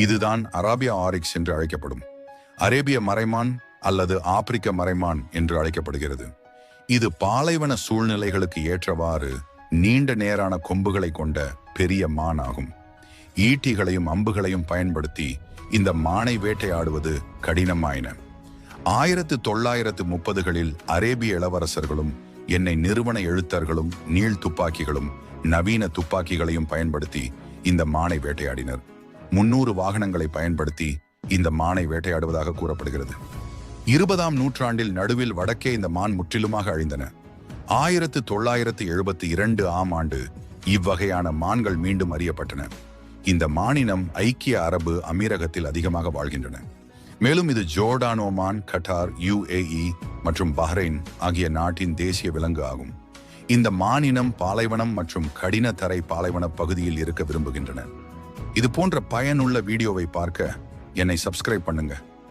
இதுதான் அராபியா ஆரிக்ஸ் என்று அழைக்கப்படும் அரேபிய மறைமான் அல்லது ஆப்பிரிக்க மறைமான் என்று அழைக்கப்படுகிறது. இது பாலைவன சூழ்நிலைகளுக்கு ஏற்றவாறு நீண்ட நேரான கொம்புகளை கொண்ட பெரிய மான் ஆகும். ஈட்டிகளையும் அம்புகளையும் பயன்படுத்தி இந்த மானை வேட்டையாடுவது கடினமாயின. 1930களில் அரேபிய இளவரசர்களும் என்னை நிறுவன எழுத்தர்களும் நீள் துப்பாக்கிகளும் நவீன துப்பாக்கிகளையும் பயன்படுத்தி இந்த மானை வேட்டையாடினர். 300 வாகனங்களை பயன்படுத்தி இந்த மானை வேட்டையாடுவதாக கூறப்படுகிறது. 20ஆம் நூற்றாண்டில் நடுவில் வடக்கே இந்த மான் முற்றிலுமாக அழிந்தன. 1972ஆம் ஆண்டு இவ்வகையான மான்கள் மீண்டும் அறியப்பட்டன. இந்த மானினம் ஐக்கிய அரபு அமீரகத்தில் அதிகமாக வாழ்கின்றன. மேலும் இது ஜோர்டான், ஓமான், கட்டார், UAE மற்றும் பஹ்ரைன் ஆகிய நாட்டின் தேசிய விலங்கு ஆகும். இந்த மானினம் பாலைவனம் மற்றும் கடின தரை பாலைவன பகுதியில் இருக்க விரும்புகின்றன. இது போன்ற பயனுள்ள வீடியோவை பார்க்க என்னை சப்ஸ்கிரைப் பண்ணுங்க.